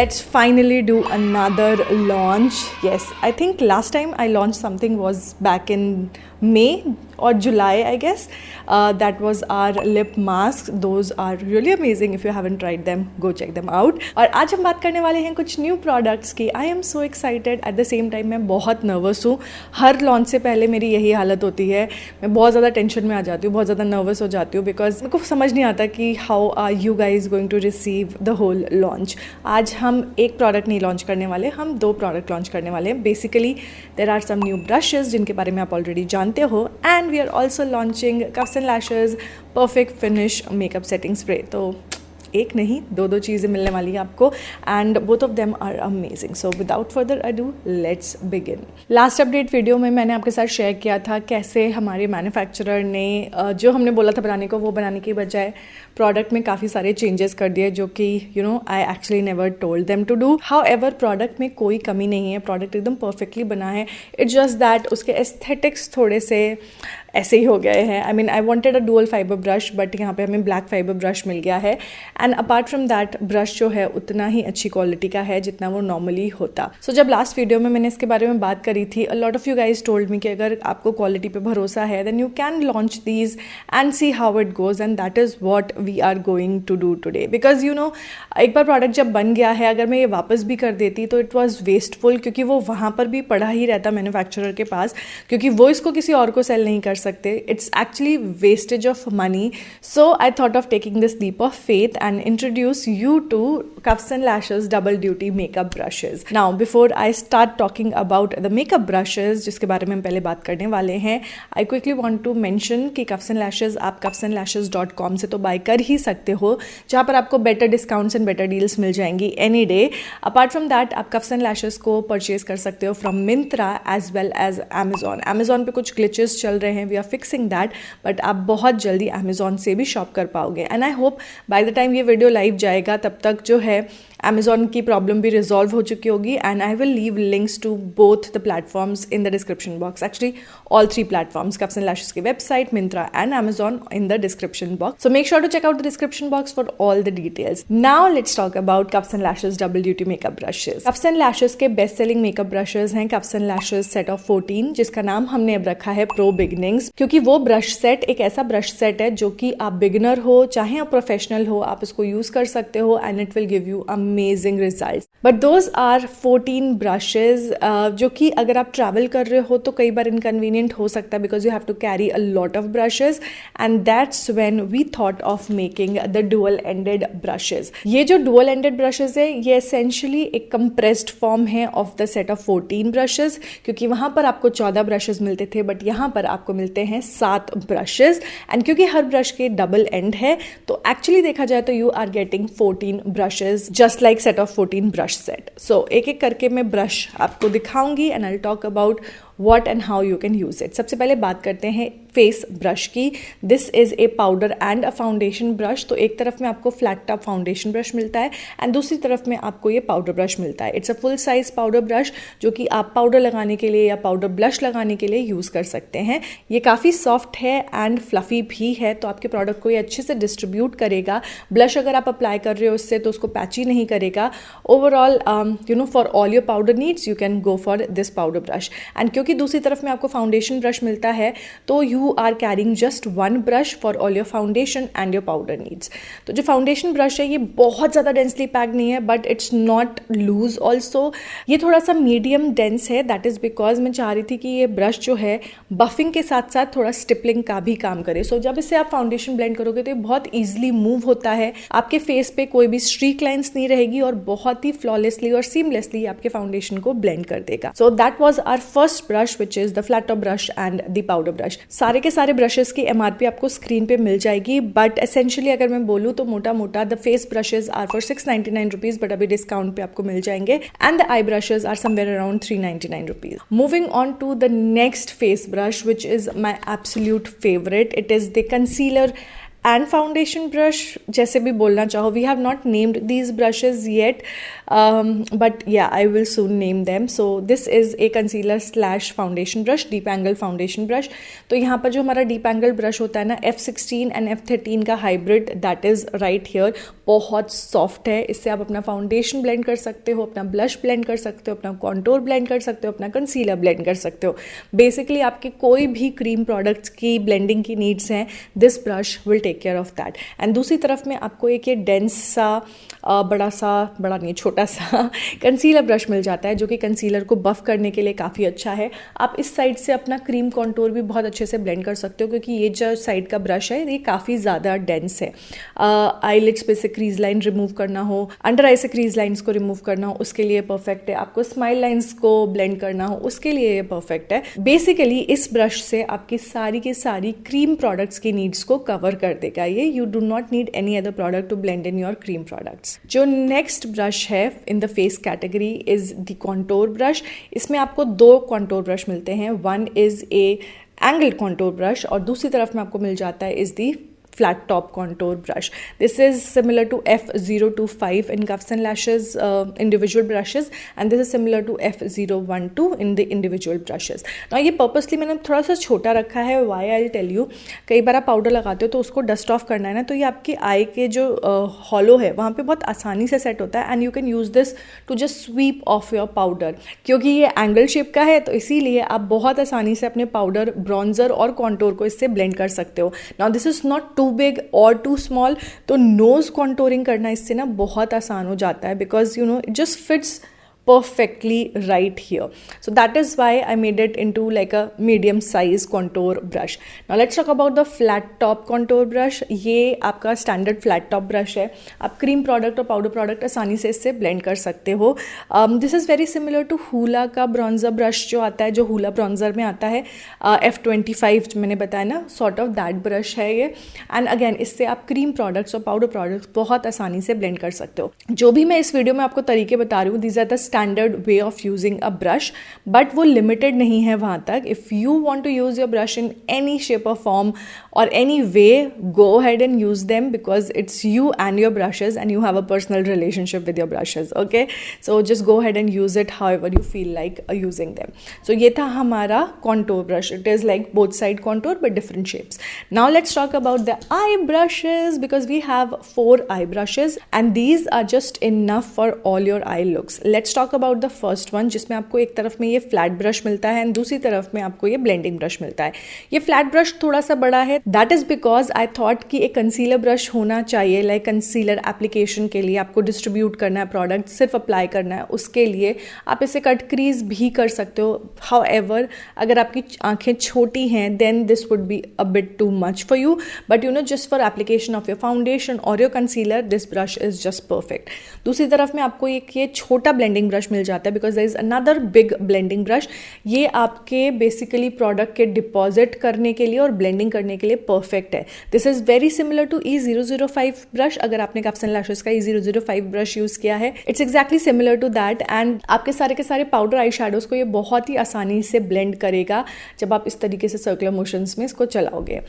let's finally do another launch. Yes, I think last time I launched something was back in May or July, I guess. That was our lip masks. Those are really amazing. If you haven't tried them, go check them out. और आज हम बात करने वाले हैं कुछ new products की. I am so excited. At the same time मैं बहुत नर्वस हूँ. हर लॉन्च से पहले मेरी यही हालत होती है. मैं बहुत ज़्यादा टेंशन में आ जाती हूँ, बहुत ज़्यादा नर्वस हो जाती हूँ, बिकॉज मेरे को समझ नहीं आता कि how are you guys going to receive the whole launch. आज हम एक प्रोडक्ट नहीं लॉन्च करने वाले, हम 2 प्रोडक्ट लॉन्च करने वाले हैं. Basically there are some new brushes जिनके बारे में आप ऑलरेडी जानते हो, and we are also launching cuffs and lashes perfect finish makeup setting spray. तो एक नहीं 2 चीज़ें मिलने वाली है आपको, and both of them are amazing. So without further ado let's begin. Last update video में मैंने आपके साथ शेयर किया था कैसे हमारे मैन्युफैक्चरर ने जो हमने बोला था बनाने को, वो बनाने की बजाय प्रोडक्ट में काफ़ी सारे चेंजेस कर दिए, जो कि I actually never told them to do. However product में कोई कमी नहीं है, प्रोडक्ट एकदम परफेक्टली बना है. इट्स जस्ट दैट उसके एस्थेटिक्स थोड़े से ऐसे ही हो गए हैं. I mean I wanted a dual fibre brush, but यहाँ पे हमें ब्लैक फाइबर ब्रश मिल गया है. And apart from that brush जो है उतना ही अच्छी क्वालिटी का है जितना वो नॉर्मली होता. सो जब लास्ट वीडियो में मैंने इसके बारे में बात करी थी, a lot of you guys told me कि अगर आपको क्वालिटी पे भरोसा है then you can launch these and see how it goes, and that is what we are going to do today. Because एक बार प्रोडक्ट जब बन गया है, अगर मैं ये वापस भी कर देती तो इट वॉज वेस्टफुल, क्योंकि वो वहाँ पर भी पड़ा ही रहता मैन्युफैक्चरर के पास, क्योंकि वो इसको किसी और को सेल नहीं कर सकते. It's actually wastage of money. So I thought of taking this leap of faith and introduce you to Cuffs and Lashes double duty makeup brushes. Now before I start talking about the makeup brushes जिसके बारे में हम पहले बात करने वाले हैं, I quickly want to mention कि Cuffs and Lashes आप cuffsandlashes.com से तो बाय कर ही सकते हो, जहाँ पर आपको better discounts and better deals मिल जाएंगी any day. Apart from that आप Cuffs and Lashes को परचेज कर सकते हो from Myntra as well as Amazon. Amazon पे कुछ ग्लिचेस चल रहे हैं, we are fixing that, but आप बहुत जल्दी अमेजोन से भी शॉप कर पाओगे. And I hope by the time ये वीडियो लाइव जाएगा तब तक जो है अमेजोन की प्रॉब्लम भी रिजॉल्व हो चुकी होगी. And I will leave links to both the platforms in the description box. Actually all 3 platforms, Cuffs and Lashes की website, Myntra and Amazon, in the description box. So make sure to check out the description box for all the details. Now let's talk about Cuffs and Lashes double duty makeup brushes. Cuffs and Lashes के best selling makeup brushes हैं Cuffs and Lashes set of 14, जिसका नाम हमने अब रखा है pro beginnings, क्योंकि वो ब्रश सेट एक ऐसा ब्रश सेट है जो कि आप बिगिनर हो चाहे आप प्रोफेशनल हो, आप इसको यूज कर सकते हो and it will give you amazing result. But those are 14 brushes, जो कि अगर आप ट्रैवल कर रहे हो तो कई बार इनकन्वीनियंट हो सकता है, because you have to carry a lot of brushes, and that's when we thought of making the dual ended brushes. ये जो डुअल एंडेड ब्रशेज है ये एसेंशियली एक कंप्रेस्ड फॉर्म है of the set of 14 brushes, क्योंकि वहां पर आपको 14 ब्रशेज मिलते थे, बट यहां पर आपको मिलते हैं 7 ब्रशेज. एंड क्योंकि हर ब्रश के डबल एंड है, तो एक्चुअली देखा जाए तो you are getting 14 brushes just like set of 14 brush set. So एक एक करके मैं ब्रश आपको दिखाऊंगी and I will talk about what and how you can use it. सबसे पहले बात करते हैं फेस ब्रश की. This is a powder and a foundation brush. तो एक तरफ में आपको फ्लैट टॉप फाउंडेशन ब्रश मिलता है एंड दूसरी तरफ में आपको ये पाउडर ब्रश मिलता है. It's a full size powder brush जो कि आप पाउडर लगाने के लिए या पाउडर ब्लश लगाने के लिए यूज कर सकते हैं. ये काफी सॉफ्ट है एंड फ्लफी भी है, तो आपके प्रोडक्ट को ये अच्छे से डिस्ट्रीब्यूट करेगा. ब्लश अगर आप अप्लाई कर रहे हो उससे तो उसको पैची नहीं करेगा. Overall for all your powder needs you can go for this powder brush. And क्योंकि दूसरी तरफ में आपको फाउंडेशन ब्रश मिलता है, तो you are carrying just 1 brush for all your foundation and your powder needs. तो जो फाउंडेशन ब्रश है ये बहुत ज़्यादा डेंसली पैक्ड नहीं है, but it's not lose also. ये थोड़ा सा मीडियम डेंस है. दैट इज बिकॉज मैं चाह रही थी कि ये ब्रश जो है बफिंग के साथ साथ थोड़ा स्टिपलिंग का भी काम करे. सो जब इससे आप फाउंडेशन ब्लेंड करोगे तो ये बहुत ईजिली मूव होता है, आपके फेस पे कोई भी स्ट्रीक लाइन्स नहीं रहेगी और बहुत ही फ्लॉलेसली और सीमलेसली आपके फाउंडेशन को ब्लेंड कर देगा. So that was our first brush which is the flat top brush and the powder brush. सारे के सारे ब्रशेस की एमआरपी आपको स्क्रीन पे मिल जाएगी, बट एसेंशियली अगर मैं बोलूँ तो मोटा मोटा the face brushes are for 699 rupees, but अभी डिस्काउंट पे आपको मिल जाएंगे. And the eye brushes are somewhere around 399 rupees. Moving on to the next face brush which is my absolute favourite. It is the concealer and foundation brush, जैसे भी बोलना चाहो, we have not named these brushes yet, but yeah I will soon name them. So this is a concealer slash foundation brush, deep angle foundation brush. तो यहाँ पर जो हमारा deep angle brush होता है ना, F16 एंड F13 का hybrid, that is right here. बहुत सॉफ्ट है, इससे आप अपना फाउंडेशन ब्लेंड कर सकते हो, अपना ब्लश ब्लेंड कर सकते हो, अपना कॉन्टोर ब्लेंड कर सकते हो, अपना कंसीलर ब्लेंड कर सकते हो. बेसिकली आपके कोई भी क्रीम प्रोडक्ट्स की ब्लेंडिंग की नीड्स हैं, this brush will take care of that. And दूसरी तरफ में आपको एक ये डेंस सा बड़ा नहीं, छोटा सा कंसीलर ब्रश मिल जाता है, जो कि कंसीलर को बफ करने के लिए काफ़ी अच्छा है. आप इस साइड से अपना क्रीम कॉन्टोर भी बहुत अच्छे से ब्लेंड कर सकते हो, क्योंकि ये जो साइड का ब्रश है ये काफ़ी ज़्यादा डेंस है. आईलिड्स पे से क्रीज लाइन रिमूव करना हो, अंडर आई से क्रीज लाइन्स को रिमूव करना हो, उसके लिए परफेक्ट है. आपको स्माइल लाइन्स को ब्लेंड करना हो, उसके लिए ये परफेक्ट है. बेसिकली इस ब्रश से आपकी सारी की सारी क्रीम प्रोडक्ट्स की नीड्स को कवर कर देगा ये. You do not need any other product to blend in your cream products. जो नेक्स्ट ब्रश है in the face category is the contour brush. इसमें आपको 2 कॉन्टोर ब्रश मिलते हैं. One is a angle contour brush और दूसरी तरफ में आपको मिल जाता है is the flat top contour brush. This is similar to F025 in Cuffs and Lashes individual brushes, and this is similar to F012 in the individual brushes. Now ये purposely मैंने थोड़ा सा छोटा रखा है. Why I'll tell you, कई बार आप powder लगाते हो तो उसको डस्ट ऑफ करना है ना, तो ये आपकी आई के जो हॉलो है वहाँ पे बहुत आसानी से सेट होता है. And you can use this to just sweep off your powder. क्योंकि ये एंगल शेप का है तो इसीलिए आप बहुत आसानी से अपने पाउडर, ब्रॉन्जर और कॉन्टोर को इससे ब्लेंड कर सकते हो. Now this is not too big और टू स्मॉल, तो नोज कॉन्टोरिंग करना इससे ना बहुत आसान हो जाता है, because you know it just fits perfectly right here. So that is why I made it into like a medium size contour brush. Now let's talk about the flat top contour brush. ये आपका standard flat top brush है. आप cream product और powder product आसानी से इससे blend कर सकते हो. This is very similar to Hoola का bronzer brush जो आता है, जो Hoola bronzer में आता है, F25 मैंने बताया ना, sort of that brush है ये. And again इससे आप cream products और powder products बहुत आसानी से blend कर सकते हो. जो भी मैं इस वीडियो में आपको तरीके बता रही हूँ, these are the standard way of using a brush, but वो limited नहीं है वहाँ तक. If you want to use your brush in any shape or form or any way, go ahead and use them, because it's you and your brushes and you have a personal relationship with your brushes. Okay, so just go ahead and use it however you feel like using them. So ये था हमारा contour brush. It is like both side contour but different shapes. Now let's talk about the eye brushes, because we have 4 eye brushes and these are just enough for all your eye looks. Let's talk about the first one, जिसमें आपको एक तरफ में ये flat brush मिलता है and दूसरी तरफ में आपको ये ब्लेंडिंग ब्रश मिलता है. ये फ्लैट ब्रश थोड़ा सा बड़ा है. That is because I thought कि एक कंसीलर ब्रश होना चाहिए, लाइक कंसीलर एप्लीकेशन के लिए आपको डिस्ट्रीब्यूट करना है प्रोडक्ट, सिर्फ अप्लाई करना है, उसके लिए आप इसे कट क्रीज भी कर सकते हो. हाउएवर अगर आपकी आंखें छोटी हैं then this would be a bit too much for you, but you know just for application of your foundation और your concealer this brush is just perfect. दूसरी तरफ में आपको एक ये छोटा ब्लेंडिंग ब्रश मिल जाता है, because there is another big blending brush. ये आपके बेसिकली प्रोडक्ट के डिपॉजिट करने के लिए और ब्लेंडिंग करने के लिए परफेक्ट है. This is very similar to E005 brush. अगर आपने कफ्स एंड लैशेस का E005 ब्रश यूज किया है, it's exactly similar to that. And आपके सारे के सारे पाउडर आई शैडोज को ये बहुत ही आसानी से ब्लेंड करेगा जब आप इस तरीके से सर्कुलर मोशंस में इसको चलाओगे.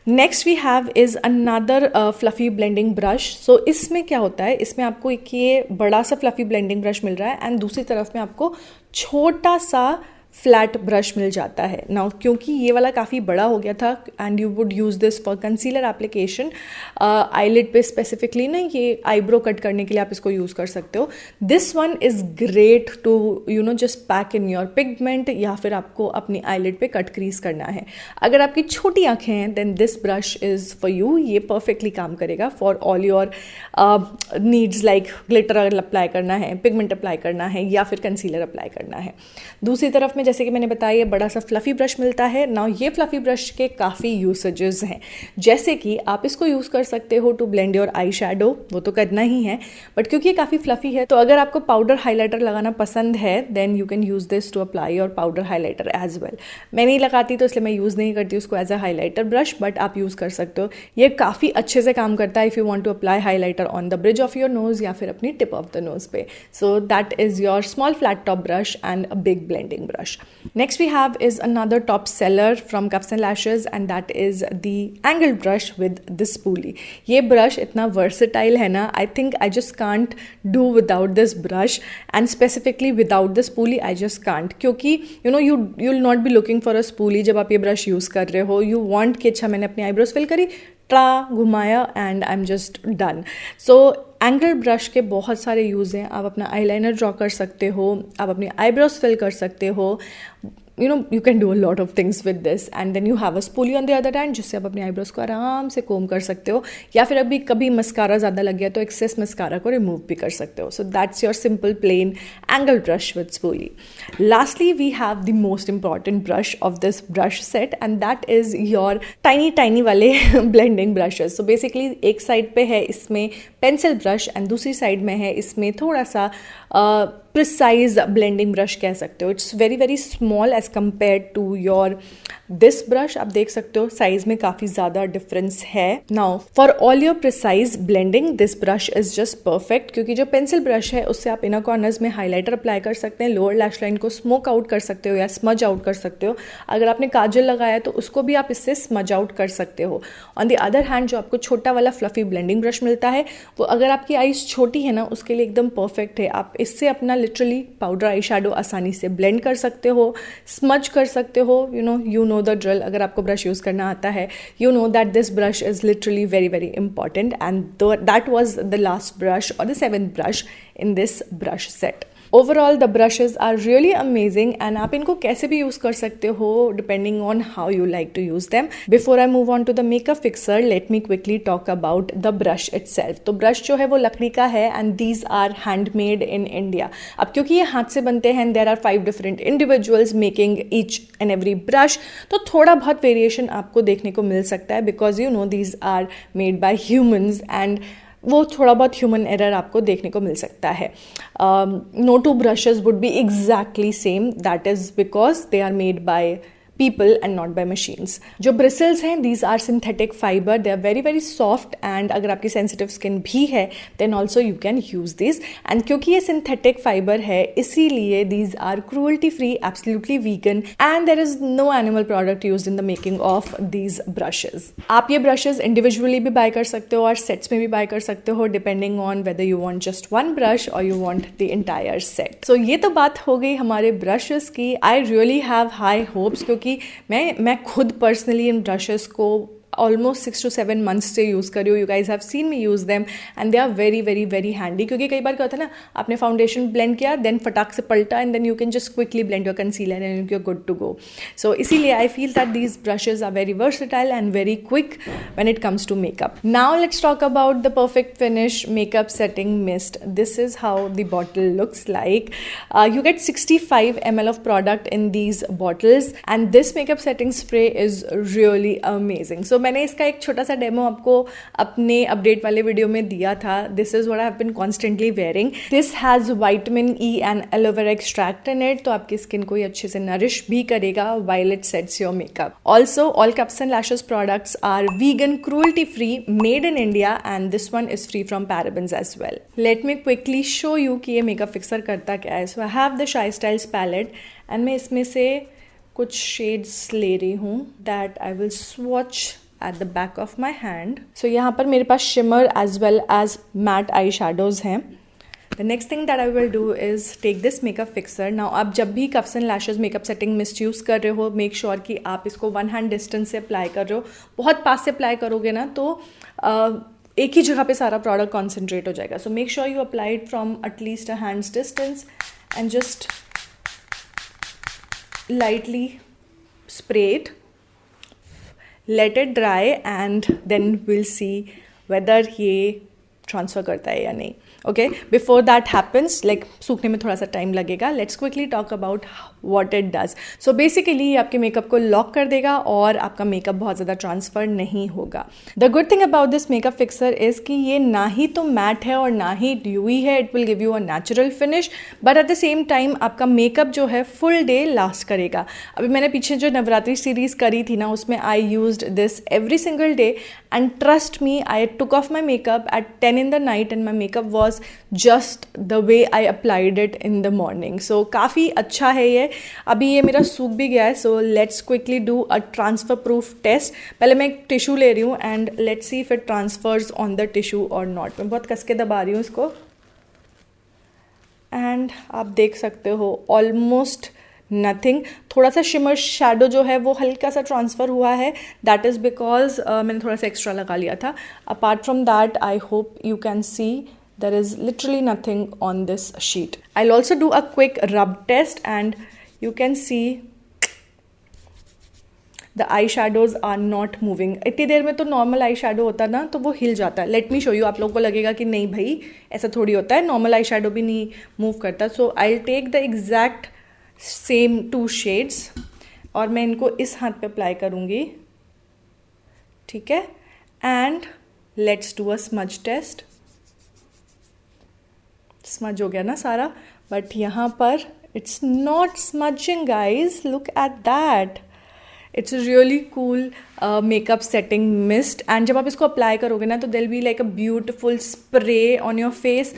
Next we have is another fluffy blending brush. So इसमें क्या होता है, इसमें आपको एक ये बड़ा सा फ्लफ़ी ब्लेंडिंग ब्रश मिल रहा है एंड दूसरी तरफ में आपको छोटा सा फ्लैट ब्रश मिल जाता है. नाउ क्योंकि ये वाला काफ़ी बड़ा हो गया था and you would use this for concealer application, eyelid पे स्पेसिफिकली ना, ये आईब्रो कट करने के लिए आप इसको यूज़ कर सकते हो. This one is great to you know just pack in your pigment, या फिर आपको अपनी आईलिड पे कट क्रीज करना है. अगर आपकी छोटी आंखें हैं then this brush is for you. ये परफेक्टली काम करेगा for all your needs, like glitter apply करना है, पिगमेंट अप्लाई करना है, या फिर कंसीलर अप्लाई करना है. दूसरी तरफ में जैसे कि मैंने बताया ये बड़ा सा फ्लफ़ी ब्रश मिलता है. नाउ ये फ्लफ़ी ब्रश के काफ़ी यूसेजेस हैं, जैसे कि आप इसको यूज़ कर सकते हो to blend your eye shadow, वो तो करना ही है, बट क्योंकि ये काफ़ी फ्लफ़ी है तो अगर आपको पाउडर हाइलाइटर लगाना पसंद है then you can use this to apply your powder highlighter as well. मैं नहीं लगाती तो इसलिए मैं यूज़ नहीं करती उसको as a highlighter brush, but आप यूज़ कर सकते हो. ये काफ़ी अच्छे से काम करता है if you want to apply highlighter on the bridge of your nose या फिर अपनी टिप ऑफ द नोज़ पे. So that is your small flat top brush and a big blending brush. Next we have is another top seller from Cuffs and Lashes, and that is the angled brush with the spoolie. ये brush इतना versatile है ना, I think I just can't do without this brush, and specifically without the spoolie I just can't, क्योंकि you know you'll not be looking for a spoolie जब आप ये brush use कर रहे हो. You want कि अच्छा मैंने अपनी eyebrows fill करी, ट्रा घुमाया and I am just done. So angle brush के बहुत सारे यूज़ हैं. आप अपना आईलाइनर ड्रॉ कर सकते हो, आप अपनी आईब्रोज फिल कर सकते हो. you know you can do a lot of things with this, and then you have a spoolie on the other hand जिससे आप अपनी आईब्रोज को आराम से कोम कर सकते हो, या फिर अभी कभी मस्कारा ज़्यादा लग गया तो एक्सेस मस्कारा को रिमूव भी कर सकते हो. So that's your simple plain angle brush with spoolie. Lastly we have the most important brush of this brush set, and that is your tiny वाले ब्लेंडिंग ब्रशेस. सो बेसिकली एक side पे है इसमें pencil brush and दूसरी side में है इसमें थोड़ा सा प्रिसाइज ब्लेंडिंग ब्रश कह सकते हो. It's very small as compare to your this brush. आप देख सकते हो साइज में काफ़ी ज़्यादा डिफरेंस है. Now for all your precise blending this brush is just perfect, क्योंकि जो पेंसिल ब्रश है उससे आप इनर कॉर्नर्स में हाईलाइटर अप्लाई कर सकते हैं, लोअर लैश लाइन को स्मोक आउट कर सकते हो या स्मज आउट कर सकते हो. अगर आपने काजल लगाया तो उसको भी आप इससे स्मज आउट कर सकते हो. ऑन द अदर हैंड जो आपको छोटा वाला फ्लफी ब्लेंडिंग ब्रश मिलता है वो अगर आपकी आईज छोटी है ना उसके लिए एकदम परफेक्ट है. आप इससे अपना लिटरली पाउडर आई शेडो आसानी से ब्लेंड कर सकते हो, स्मज कर सकते हो. You know the drill. अगर आपको ब्रश यूज़ करना आता है you know that this brush is literally very important, and that was the last brush और the 7th brush in this brush set. Overall the brushes are really amazing, and आप इनको कैसे भी use कर सकते हो depending on how you like to use them. Before I move on to the makeup fixer, let me quickly talk about the brush itself. तो brush जो है वो लकड़ी का है, and these are handmade in India. अब क्योंकि ये हाथ से बनते हैं, there are 5 different individuals making each and every brush, तो थोड़ा बहुत वेरिएशन आपको देखने को मिल सकता है, because you know these are made by humans, and वो थोड़ा बहुत ह्यूमन एरर आपको देखने को मिल सकता है. No two brushes would be exactly same, that is because they are made by people and not by machines. जो bristles हैं these are synthetic fiber, they are very soft, and अगर आपकी sensitive skin भी है then also you can use these. And क्योंकि ये synthetic fiber है इसीलिए these are cruelty free, absolutely vegan, and there is no animal product used in the making of these brushes. आप ये brushes individually भी buy कर सकते हो और sets में भी buy कर सकते हो depending on whether you want just one brush or you want the entire set. So ये तो बात हो गई हमारे brushes की. I really have high hopes, क्योंकि मैं खुद पर्सनली इन ब्रशेस को ऑलमोस्ट 6 to 7 months से यूज़ कर रही हूँ. You guys have seen me use them and they are very handy, क्योंकि कई बार क्या होता है ना, आपने फाउंडेशन ब्लेंड किया देन फटाक से पलटा and then you can just quickly blend your concealer and you are good to go. So इसीलिए I feel that these brushes are very versatile and very quick when it comes to makeup. Now let's talk about the perfect finish makeup setting mist. This is how the bottle looks like. You get 65 ml of product in these bottles, and this makeup setting spray is really amazing. So मैंने इसका एक छोटा सा demo आपको अपने update वाले video में दिया था. This is what I have been constantly wearing. This has vitamin E and aloe vera extract in it, तो आपकी स्किन को ये अच्छे से नरिश भी करेगा while it sets your makeup. Also, all Cuffs and Lashes products are vegan, cruelty free, made in India, and this one is free from parabens as well. Let me quickly show you कि ये makeup fixer करता क्या है. So I have the Shy Styles palette, and मैं इसमें से कुछ shades ले रही हूँ that I will swatch at the back of my hand. So यहाँ पर मेरे पास shimmer as well as matte eye shadows हैं. The next thing that I will do is take this makeup fixer. Now आप जब भी Cuffs and Lashes makeup setting mist use कर रहे हो, make sure कि आप इसको 1 hand distance से अप्लाई कर रहे हो. बहुत पास से अप्लाई करोगे ना तो एक ही जगह पे सारा प्रोडक्ट कॉन्सेंट्रेट हो जाएगा. सो make sure you apply it from at least a hands distance and just lightly spray it, let it dry, and then we'll see whether ये ट्रांसफ़र करता है या नहीं. Okay, before that happens, like सूखने में थोड़ा सा टाइम लगेगा. Let's quickly talk about what it does. So basically आपके मेकअप को लॉक कर देगा और आपका मेकअप बहुत ज़्यादा ट्रांसफ़र नहीं होगा. The good thing about this makeup fixer is कि ये ना ही तो मैट है और ना ही ड्यूई है. It will give you a natural finish, but at the same time आपका मेकअप जो है फुल डे लास्ट करेगा. अभी मैंने पीछे जो नवरात्रि सीरीज़ करी थी ना, उसमें I used this every single day, and trust me, I took off my makeup at 10 shine in the night and my makeup was just the way I applied it in the morning. So काफ़ी अच्छा है ये. अभी ये मेरा सूख भी गया है. So let's quickly do a transfer proof test. पहले मैं एक टिश्यू ले रही हूँ and let's see if it transfers on the tissue or not. मैं बहुत कस के दबा रही हूँ इसको and आप देख सकते हो ऑलमोस्ट नथिंग. थोड़ा सा शिमर शैडो जो है वो हल्का सा ट्रांसफ़र हुआ है. दैट इज़ बिकॉज मैंने थोड़ा सा एक्स्ट्रा लगा लिया था. Apart from that I hope you can see there is literally nothing on this sheet. I'll also do a quick rub test and you can see the eyeshadows are not moving. इतनी देर में तो normal eye shadow होता ना तो वो हिल जाता है. Let me show you. आप लोगों को लगेगा कि नहीं भाई ऐसा थोड़ी होता है, नॉर्मल आई शेडो भी नहीं मूव करता. So I take the exact same 2 shades और मैं इनको इस हाथ पे अप्लाई करूँगी. ठीक है. And let's do a smudge test. Smudge हो गया ना सारा, बट यहाँ पर it's not smudging guys. Look at that. It's really cool makeup setting mist. And जब आप इसको अप्लाई करोगे ना तो they'll be like a beautiful spray on your face.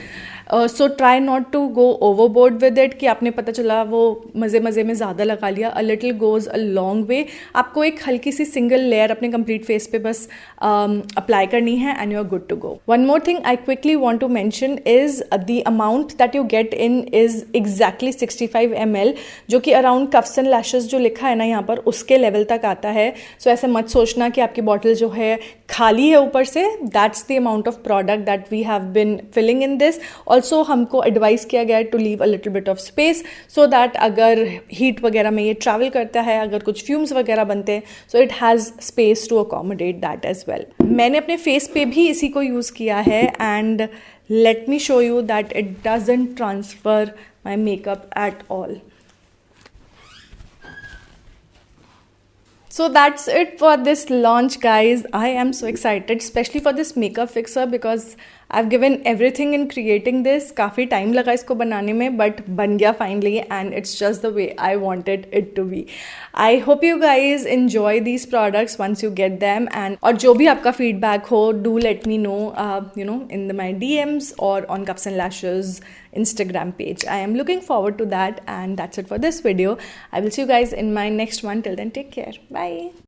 So try not to go overboard with it कि आपने पता चला वो मज़े मज़े में ज़्यादा लगा लिया. A little goes a long way. आपको एक हल्की सी सिंगल लेयर अपने कंप्लीट फेस पे बस अप्लाई करनी है and you are good to go. One more thing I quickly want to mention is the amount that you get in is exactly 65 ml, जो कि अराउंड कफ्स एंड लैशेस जो लिखा है ना यहाँ पर उसके लेवल तक आता है. सो ऐसे मत सोचना कि आपकी बॉटल जो है खाली है ऊपर से. That's the amount of product that we have been filling in this. Also हमको एडवाइस किया गया है to leave a little bit of space so that अगर हीट वगैरह में ये ट्रैवल करता है, अगर कुछ फ्यूम्स वगैरह बनते हैं, so it has space to accommodate that as well. मैंने अपने फेस पे भी इसी को यूज़ किया है and let me show you that it doesn't transfer my makeup at all. So that's it for this launch, guys. I am so excited, especially for this makeup fixer because I've given everything in creating this. काफ़ी time लगा इसको बनाने में but बन गया finally and it's just the way I wanted it to be. I hope you guys enjoy these products once you get them and और जो भी आपका feedback हो do let me know in my DMs or on Cups and Lashes Instagram page. I am looking forward to that and that's it for this video. I will see you guys in my next one. Till then, take care. Bye.